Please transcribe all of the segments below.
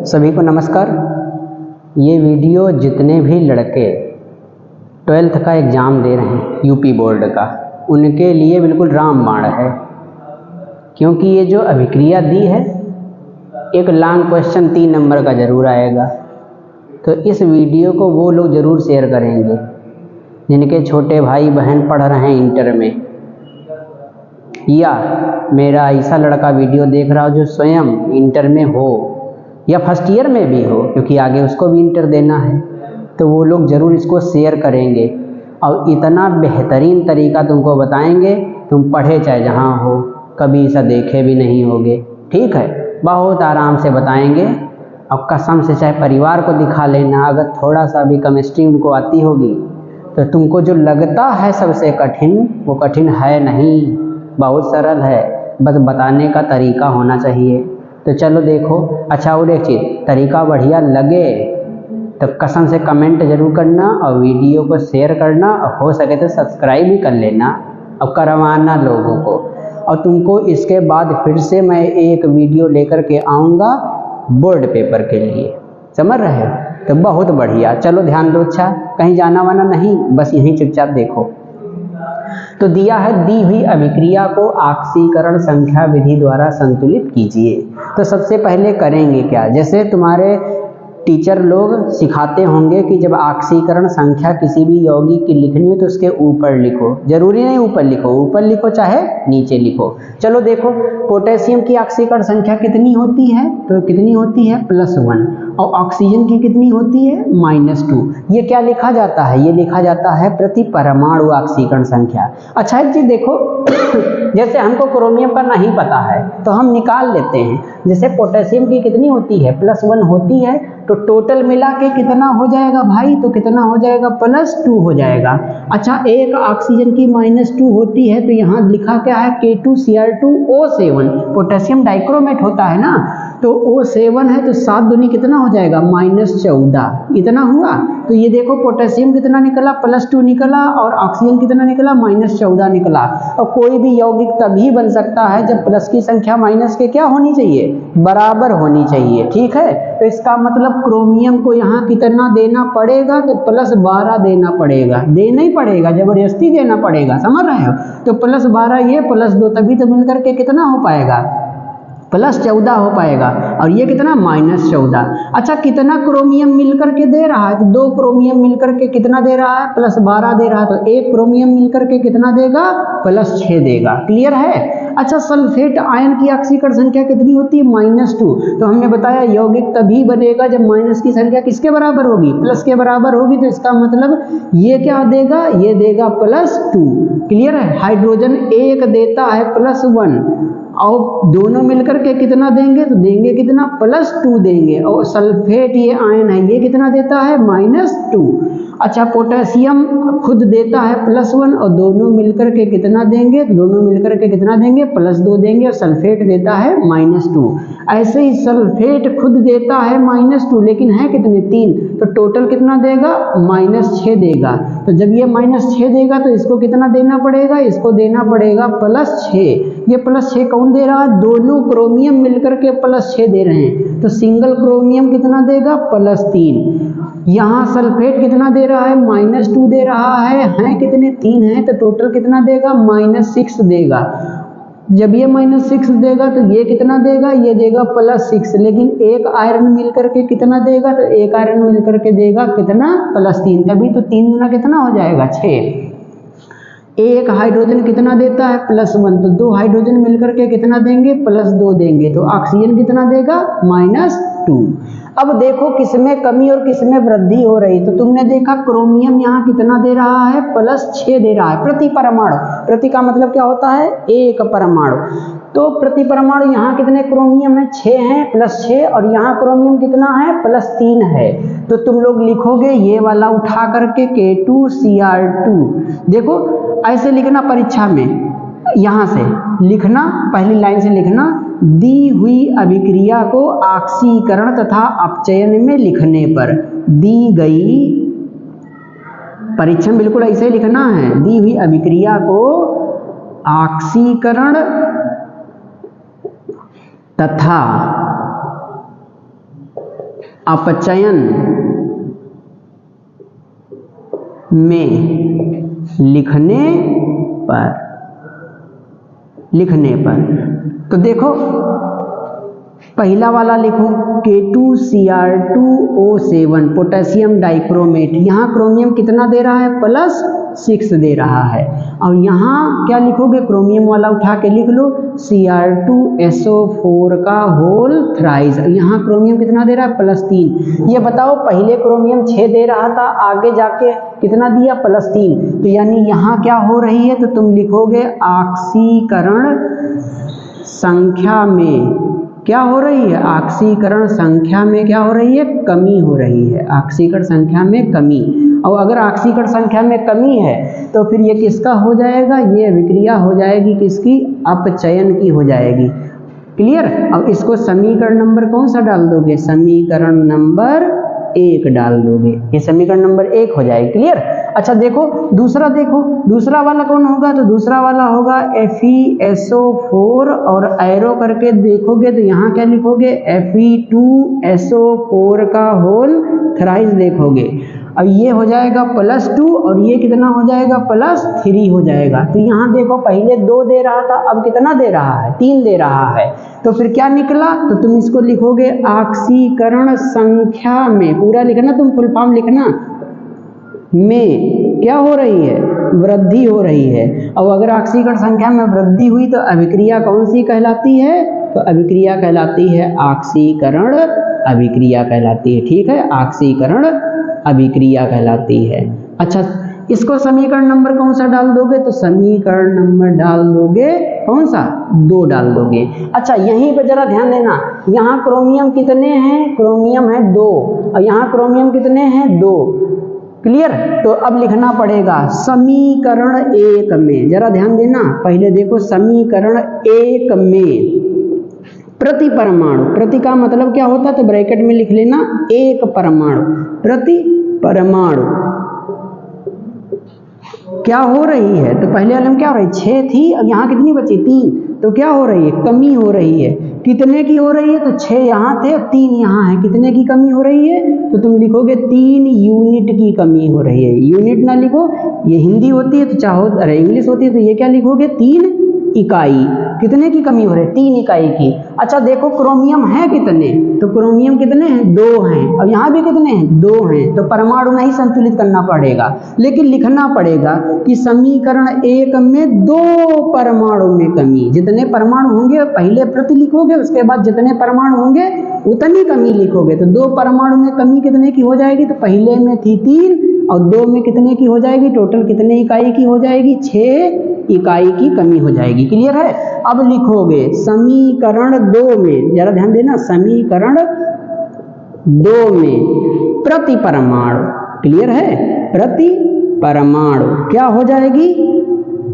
सभी को नमस्कार। ये वीडियो जितने भी लड़के 12th का एग्ज़ाम दे रहे हैं यूपी बोर्ड का, उनके लिए बिल्कुल रामबाण है, क्योंकि ये जो अभिक्रिया दी है एक लॉन्ग क्वेश्चन 3 नंबर का ज़रूर आएगा। तो इस वीडियो को वो लोग ज़रूर शेयर करेंगे जिनके छोटे भाई बहन पढ़ रहे हैं इंटर में, या मेरा ऐसा लड़का वीडियो देख रहा हो जो स्वयं इंटर में हो या फर्स्ट ईयर में भी हो, क्योंकि आगे उसको भी इंटर देना है। तो वो लोग ज़रूर इसको शेयर करेंगे और इतना बेहतरीन तरीका तुमको बताएंगे, तुम पढ़े चाहे जहाँ हो, कभी ऐसा देखे भी नहीं होगे। ठीक है, बहुत आराम से बताएंगे और कसम से चाहे परिवार को दिखा लेना, अगर थोड़ा सा भी केमिस्ट्री उनको आती होगी तो तुमको जो लगता है सबसे कठिन, वो कठिन है नहीं, बहुत सरल है, बस बताने का तरीका होना चाहिए। तो चलो देखो। अच्छा, और एक चीज़, तरीका बढ़िया लगे तो कसम से कमेंट ज़रूर करना और वीडियो को शेयर करना, और हो सके तो सब्सक्राइब भी कर लेना और करवाना लोगों को। और तुमको इसके बाद फिर से मैं एक वीडियो लेकर के आऊँगा बोर्ड पेपर के लिए, समझ रहे हो? तो बहुत बढ़िया। चलो ध्यान दो। अच्छा, कहीं जाना वाना नहीं, बस यहीं चुपचाप देखो। तो दिया है, दी हुई अभिक्रिया को ऑक्सीकरण संख्या विधि द्वारा संतुलित कीजिए। तो सबसे पहले करेंगे क्या, जैसे तुम्हारे टीचर लोग सिखाते होंगे कि जब ऑक्सीकरण संख्या किसी भी यौगिक की लिखनी हो तो उसके ऊपर लिखो, जरूरी नहीं ऊपर लिखो चाहे नीचे लिखो। चलो देखो, पोटेशियम की ऑक्सीकरण संख्या कितनी होती है, तो कितनी होती है +1, और ऑक्सीजन की कितनी होती है -2। ये क्या लिखा जाता है, ये लिखा जाता है प्रति परमाणु ऑक्सीकरण संख्या। अच्छा जी देखो जैसे हमको क्रोमियम का नहीं पता है तो हम निकाल लेते हैं। जैसे पोटेशियम की कितनी होती है, +1 होती है, तो टोटल मिला के कितना हो जाएगा भाई, तो कितना हो जाएगा, +2 हो जाएगा। अच्छा, एक ऑक्सीजन की -2 होती है, तो यहाँ लिखा क्या है, K2Cr2O7, पोटेशियम डाइक्रोमेट होता है ना, तो O7 है, तो 7 दूनी कितना हो जाएगा, -14, इतना हुआ। तो ये देखो पोटेशियम कितना निकला, +2 निकला, और ऑक्सीजन कितना निकला, -14 निकला। और कोई भी यौगिक तभी बन सकता है जब प्लस की संख्या माइनस के क्या होनी चाहिए, बराबर होनी चाहिए। ठीक है, तो इसका मतलब क्रोमियम को यहाँ कितना देना पड़ेगा, तो +12 देना पड़ेगा, देना ही पड़ेगा, जबरदस्ती देना पड़ेगा, समझ रहे हो? तो +12 ये +2, तभी तो मिलकर के कितना हो पाएगा, +14 हो पाएगा। और ये कितना, -14। अच्छा, कितना क्रोमियम मिलकर के दे रहा है, तो 2 क्रोमियम मिलकर के कितना दे रहा है, +12 दे रहा है, तो 1 क्रोमियम मिलकर के कितना देगा, +6 देगा। क्लियर है? अच्छा, सल्फेट आयन की ऑक्सीकरण संख्या कितनी होती है, -2। तो हमने बताया यौगिक तभी बनेगा जब माइनस की संख्या किसके बराबर होगी, प्लस के बराबर होगी। तो इसका मतलब ये क्या देगा, ये देगा +2। क्लियर है? हाइड्रोजन 1 देता है +1, और दोनों मिलकर के कितना देंगे, तो देंगे कितना, +2 देंगे। और सल्फेट ये आयन है, ये कितना देता है, -2। अच्छा, पोटेशियम खुद देता है +1, और दोनों मिलकर के कितना देंगे, तो दोनों मिलकर के कितना देंगे, +2 देंगे, और सल्फेट देता है -2। ऐसे ही सल्फेट खुद देता है -2, लेकिन है कितने, 3, तो टोटल कितना देगा, -6 देगा। तो जब ये -6 देगा तो इसको कितना देना पड़ेगा, इसको देना पड़ेगा +6। ये +6 कौन दे रहा है, दोनों क्रोमियम मिलकर के +6 दे रहे हैं, तो सिंगल क्रोमियम कितना देगा, +3। यहाँ सल्फेट कितना दे रहा है, -2 दे रहा है कितने, 3 है, तो टोटल कितना देगा, -6 देगा। जब ये -6 देगा तो ये कितना देगा, ये देगा +6, लेकिन एक आयरन मिलकर के कितना देगा, तो एक आयरन मिलकर के देगा कितना, +3, तभी तो 3 गुना कितना हो जाएगा, 6। एक हाइड्रोजन कितना देता है, +1, तो 2 हाइड्रोजन मिलकर के कितना देंगे, +2 देंगे, तो ऑक्सीजन कितना देगा, -2। अब देखो किसमें कमी और किसमें वृद्धि हो रही। तो तुमने देखा क्रोमियम यहाँ कितना दे रहा है, +6 दे रहा है प्रति परमाणु। प्रति का मतलब क्या होता है, एक परमाणु। तो प्रति परमाणु यहाँ कितने क्रोमियम है, 6 हैं, +6, और यहाँ क्रोमियम कितना है, +3 है। तो तुम लोग लिखोगे ये वाला उठा करके K2Cr2। देखो ऐसे लिखना परीक्षा में, यहाँ से लिखना, पहली लाइन से लिखना, दी हुई अभिक्रिया को ऑक्सीकरण तथा अपचयन में लिखने पर, दी गई, परीक्षा में बिल्कुल ऐसे लिखना है, दी हुई अभिक्रिया को ऑक्सीकरण तथा अपचयन में लिखने पर तो देखो पहला वाला लिखो K2Cr2O7 पोटेशियम डाइक्रोमेट। यहाँ क्रोमियम कितना दे रहा है? +6 दे रहा है। और यहाँ क्या लिखोगे? क्रोमियम वाला उठा के लिख लो Cr2SO4 का होल थ्राइस। यहाँ क्रोमियम कितना दे रहा है? +3। ये बताओ पहले क्रोमियम 6 दे रहा था, आगे जाके कितना दिया? +3। तो यानी यहाँ क्या हो रही है? तो तुम लिखोगे ऑक्सीकरण संख्या में क्या हो रही है? ऑक्सीकरण संख्या में क्या हो रही है? कमी हो रही है। ऑक्सीकरण संख्या में कमी। और अगर ऑक्सीकरण संख्या में कमी है तो फिर ये किसका हो जाएगा? ये अभिक्रिया हो जाएगी किसकी? अपचयन की हो जाएगी। क्लियर? अब इसको समीकरण नंबर कौन सा डाल दोगे? समीकरण नंबर 1 डाल दोगे। ये समीकरण नंबर 1 हो जाएगी। क्लियर? अच्छा देखो दूसरा, देखो दूसरा वाला कौन होगा? तो दूसरा वाला होगा FeSO4 और एरो करके देखोगे तो यहाँ क्या लिखोगे? Fe2SO4 का होल थ्राइस देखोगे। अब ये हो जाएगा +2 और ये कितना हो जाएगा? +3 हो जाएगा। तो यहाँ देखो पहले 2 दे रहा था, अब कितना दे रहा है? 3 दे रहा है। तो फिर क्या निकला? तो तुम इसको लिखोगे ऑक्सीकरण संख्या में, पूरा लिखना, तुम फुल फॉर्म लिखना, में क्या हो रही है? वृद्धि हो रही है। और अगर ऑक्सीकरण संख्या में वृद्धि हुई तो अभिक्रिया कौन सी कहलाती है? तो अभिक्रिया कहलाती है ऑक्सीकरण अभिक्रिया कहलाती है। ठीक है, ऑक्सीकरण अभिक्रिया कहलाती है। अच्छा इसको समीकरण नंबर कौन सा डाल दोगे? तो समीकरण नंबर डाल दोगे कौन सा? 2 डाल दोगे। अच्छा यहीं पे जरा ध्यान देना, यहाँ क्रोमियम कितने हैं? क्रोमियम है 2 और यहाँ क्रोमियम कितने हैं? 2। क्लियर? तो अब लिखना पड़ेगा समीकरण 1 में, जरा ध्यान देना, पहले देखो समीकरण 1 में प्रति परमाणु, प्रति का मतलब क्या होता है? तो ब्रैकेट में लिख लेना 1 परमाणु, प्रति परमाणु क्या हो रही है? तो पहले वाले में क्या हो रही है? 6 थी और यहाँ कितनी बची? 3। तो क्या हो रही है? कमी हो रही है। कितने की हो रही है? तो 6 यहाँ थे, 3 यहाँ है। कितने की कमी हो रही है? तो तुम लिखोगे 3 यूनिट की कमी हो रही है। यूनिट ना लिखो, ये हिंदी होती है तो चाहो, अरे इंग्लिश होती है तो ये क्या लिखोगे? 3 इकाई। कितने की कमी हो रही है? 3 इकाई की। अच्छा देखो क्रोमियम है कितने? तो क्रोमियम कितने हैं? 2 हैं। और यहाँ भी कितने हैं? 2 हैं। तो परमाणु नहीं संतुलित करना पड़ेगा, लेकिन लिखना पड़ेगा कि समीकरण 1 में 2 परमाणु में कमी। जितने परमाणु होंगे पहले प्रति लिखोगे, उसके बाद जितने परमाणु होंगे उतनी कमी लिखोगे। तो 2 परमाणु में कमी कितने की हो जाएगी? तो पहले में थी 3 और 2 में कितने की हो जाएगी? टोटल कितने इकाई की हो जाएगी? 6 इकाई की कमी हो जाएगी। क्लियर है? अब लिखोगे समीकरण 2 में, जरा ध्यान देना, समीकरण 2 में प्रति परमाणु, क्लियर है? प्रति परमाणु क्या हो जाएगी?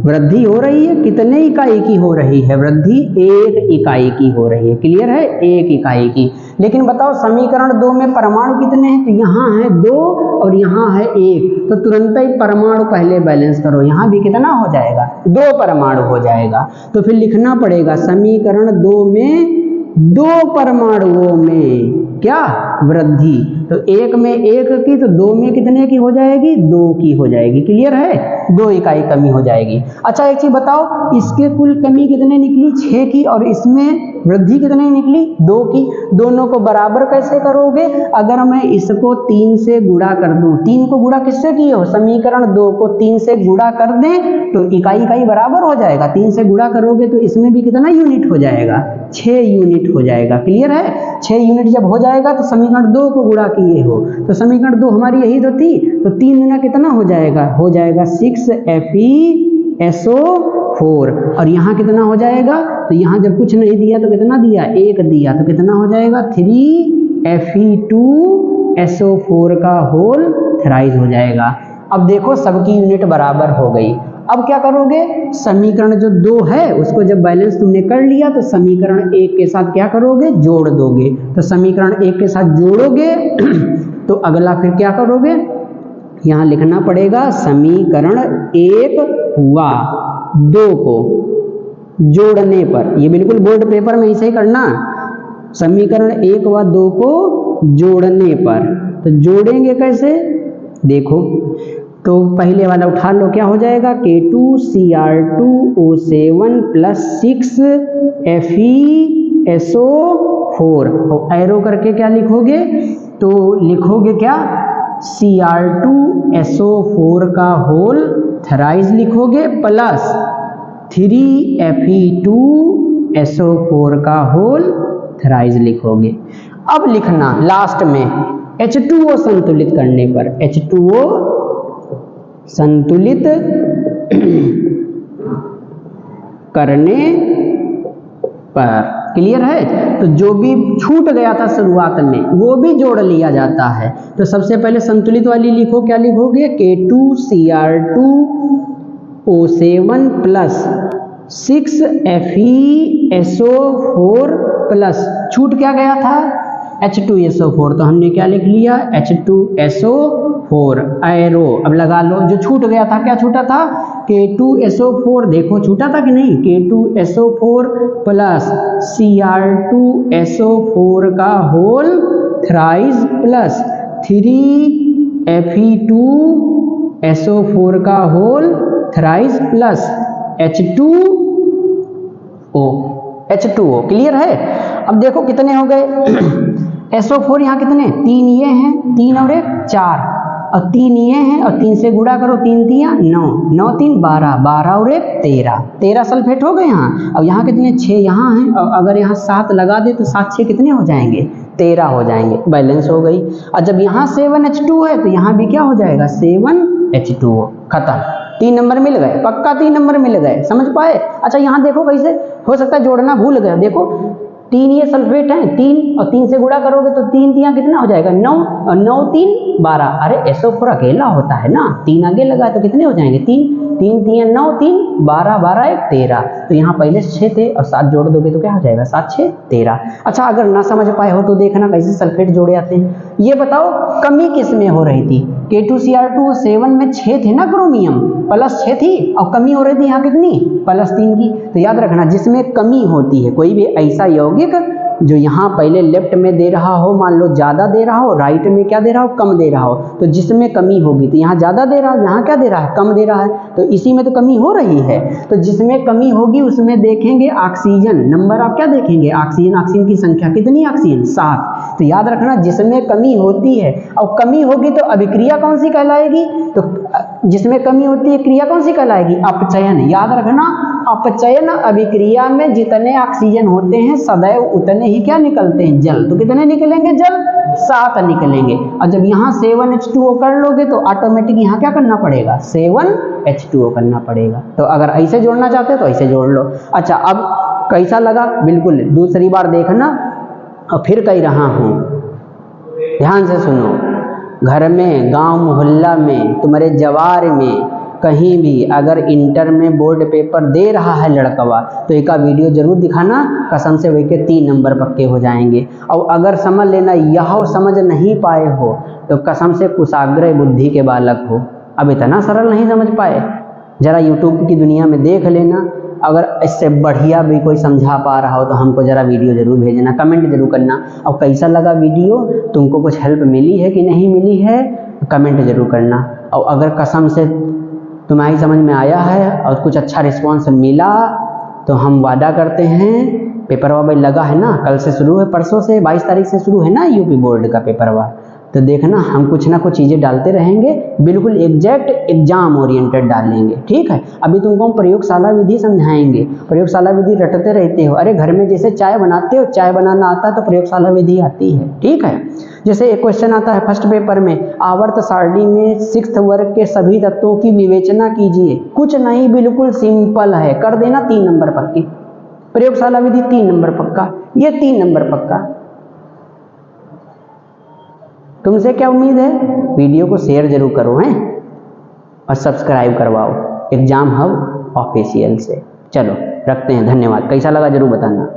वृद्धि हो रही है। कितने इकाई की हो रही है वृद्धि? 1 इकाई की हो रही है। क्लियर है? 1 इकाई की। लेकिन बताओ समीकरण 2 में परमाणु कितने हैं? तो यहाँ है 2 और यहाँ है 1। तो तुरंत ही परमाणु पहले बैलेंस करो, यहाँ भी कितना हो जाएगा? 2 परमाणु हो जाएगा। तो फिर लिखना पड़ेगा समीकरण 2 में 2 परमाणुओं में क्या? वृद्धि। तो 1 में 1 की, तो 2 में कितने की हो जाएगी? 2 की हो जाएगी। क्लियर है? 2 इकाई कमी हो जाएगी। अच्छा एक चीज बताओ, इसके कुल कमी कितने निकली? 6 की, और इसमें वृद्धि कितनी निकली? 2 की। दोनों को बराबर कैसे करोगे? अगर मैं इसको 3 से गुणा कर दूं, 3 को गुणा किससे किए हो? समीकरण 2 को 3 से गुणा कर दें तो इकाई इकाई बराबर हो जाएगा। 3 से गुणा करोगे तो इसमें भी कितना यूनिट हो जाएगा? 6 यूनिट हो जाएगा। क्लियर है? 6 यूनिट जब हो जाएगा तो समीकरण 2 को गुणा किए हो, तो समीकरण 2 हमारी यही तो थी, तो 3 गुना कितना हो जाएगा? हो जाएगा 6FeSO4। और यहाँ कितना हो जाएगा? तो यहाँ जब कुछ नहीं दिया तो कितना दिया? 1 दिया, तो कितना हो जाएगा? 3Fe2SO4 का होल थ्राइस हो जाएगा। अब देखो सबकी यूनिट बराबर हो गई। अब क्या करोगे? समीकरण जो 2 है उसको जब बैलेंस तुमने कर लिया तो समीकरण 1 के साथ क्या करोगे? जोड़ दोगे। तो समीकरण 1 के साथ जोड़ोगे तो अगला फिर क्या करोगे? यहाँ लिखना पड़ेगा समीकरण 1 व 2 को जोड़ने पर, ये बिल्कुल बोर्ड पेपर में ऐसे ही करना, समीकरण 1 व 2 को जोड़ने पर। तो जोड़ेंगे कैसे, देखो तो पहले वाला उठा लो, क्या हो जाएगा K2Cr2O7 + 6FeSO4 और एरो करके क्या लिखोगे, तो लिखोगे क्या Cr2SO4 का होल थराइज लिखोगे प्लस 3Fe2SO4 का होल थराइज लिखोगे। अब लिखना लास्ट में H2O संतुलित करने पर, H2O संतुलित करने पर, क्लियर है। तो जो भी छूट गया था शुरुआत में वो भी जोड़ लिया जाता है। तो सबसे पहले संतुलित वाली लिखो, क्या लिखोगे K2Cr2O7 + 6FeSO4 प्लस छूट क्या गया था H2SO4, तो हमने क्या लिख लिया H2SO4 एरो। अब लगा लो जो छूट गया था, क्या छूटा था K2SO4, देखो छूटा था कि नहीं, K2SO4 प्लस Cr2SO4 का होल थराइज प्लस 3Fe2SO4 का होल थराइज प्लस H2O, क्लियर है। अब देखो कितने हो गए SO4 यहाँ कितने, 3 ये हैं, 3 और 1 4 और 3 ये हैं और 3 से गुणा करो, 3 3 9, 9 3 12, 12 और 1 13, 13 सल्फेट हो गए यहाँ। अब यहाँ कितने 6 यहाँ हैं, और अगर यहाँ 7 लगा दे तो 7 6 कितने हो जाएंगे 13 हो जाएंगे, बैलेंस हो गई। और जब यहाँ 7H2 है तो यहाँ भी क्या हो जाएगा 7H2O, खत्म। 3 नंबर मिल गए, पक्का 3 नंबर मिल गए, समझ पाए। अच्छा यहाँ देखो कैसे हो सकता है जोड़ना भूल गए, देखो 3 ये सल्फेट हैं, 3 और 3 से गुणा करोगे तो 3 3 कितना हो जाएगा 9 और 9 3 12, अरे SO4 अकेला होता है ना, 3 आगे लगा तो कितने हो जाएंगे 3 3 3 9 3 12 12 1 13, तो यहाँ पहले 6 थे और 7 जोड़ दोगे तो क्या हो जाएगा 7 6 13। अच्छा अगर ना समझ पाए हो तो देखना कैसे सल्फेट जोड़े आते हैं। ये बताओ कमी किस में हो रही थी, K2Cr2O7 में 6 थे ना क्रोमियम, प्लस 6 थी और कमी हो रही थी यहाँ कितनी +3 की। तो याद रखना जिसमें कमी होती है, कोई भी ऐसा यौगिक जो यहाँ पहले लेफ्ट में दे रहा हो, मान लो ज़्यादा दे रहा हो, राइट में क्या दे रहा हो कम दे रहा हो, तो जिसमें कमी होगी तो यहाँ ज़्यादा दे रहा है, यहाँ क्या दे रहा है कम दे रहा है, तो इसी में तो कमी हो रही है। तो जिसमें कमी होगी उसमें देखेंगे ऑक्सीजन नंबर, आप क्या देखेंगे ऑक्सीजन की संख्या कितनी, ऑक्सीजन 7। तो याद रखना जिसमें कमी होती है और कमी होगी तो अभिक्रिया कौन सी कहलाएगी, तो जिसमें कमी होती है क्रिया कौन सी कहलाएगी अपचयन। याद रखना अपचयन अभिक्रिया में जितने ऑक्सीजन होते हैं सदैव उतने ही क्या निकलते हैं जल, तो कितने निकलेंगे जल 7 निकलेंगे। और जब यहाँ 7H2O कर लोगे तो ऑटोमेटिक यहाँ क्या करना पड़ेगा 7H2O करना पड़ेगा। तो अगर ऐसे जोड़ना चाहते हो तो ऐसे जोड़ लो। अच्छा अब कैसा लगा बिल्कुल दूसरी बार देखना और फिर कह रहा हूँ ध्यान से सुनो। घर में गांव मोहल्ला में तुम्हारे जवार में कहीं भी अगर इंटर में बोर्ड पेपर दे रहा है लड़कवा तो एक वीडियो जरूर दिखाना, कसम से वही के 3 नंबर पक्के हो जाएंगे। और अगर समझ लेना यह समझ नहीं पाए हो तो कसम से कुशाग्र बुद्धि के बालक हो, अब इतना सरल नहीं समझ पाए, जरा यूट्यूब की दुनिया में देख लेना। अगर इससे बढ़िया भी कोई समझा पा रहा हो तो हमको ज़रा वीडियो ज़रूर भेजना, कमेंट जरूर करना। और कैसा लगा वीडियो, तुमको कुछ हेल्प मिली है कि नहीं मिली है, कमेंट जरूर करना। और अगर कसम से तुम्हारी समझ में आया है और कुछ अच्छा रिस्पॉन्स मिला तो हम वादा करते हैं, पेपरवा भाई लगा है ना, कल से शुरू है, परसों से 22 तारीख से शुरू है ना यूपी बोर्ड का पेपरवा, तो देखना हम कुछ ना कुछ चीज़ें डालते रहेंगे, बिल्कुल एग्जैक्ट एग्जाम ओरिएंटेड डालेंगे, ठीक है। अभी तुमको हम प्रयोगशाला विधि समझाएंगे, प्रयोगशाला विधि रटते रहते हो, अरे घर में जैसे चाय बनाते हो, चाय बनाना आता है तो प्रयोगशाला विधि आती है, ठीक है। जैसे एक क्वेश्चन आता है फर्स्ट पेपर में, आवर्त सारणी में 6th वर्ग के सभी तत्वों की विवेचना कीजिए, कुछ नहीं बिल्कुल सिंपल है, कर देना 3 नंबर पक्की, प्रयोगशाला विधि 3 नंबर पक्का, ये 3 नंबर पक्का। तुमसे क्या उम्मीद है, वीडियो को शेयर जरूर करो हैं और सब्सक्राइब करवाओ एग्जाम हब ऑफिशियल से। चलो रखते हैं, धन्यवाद। कैसा लगा जरूर बताना।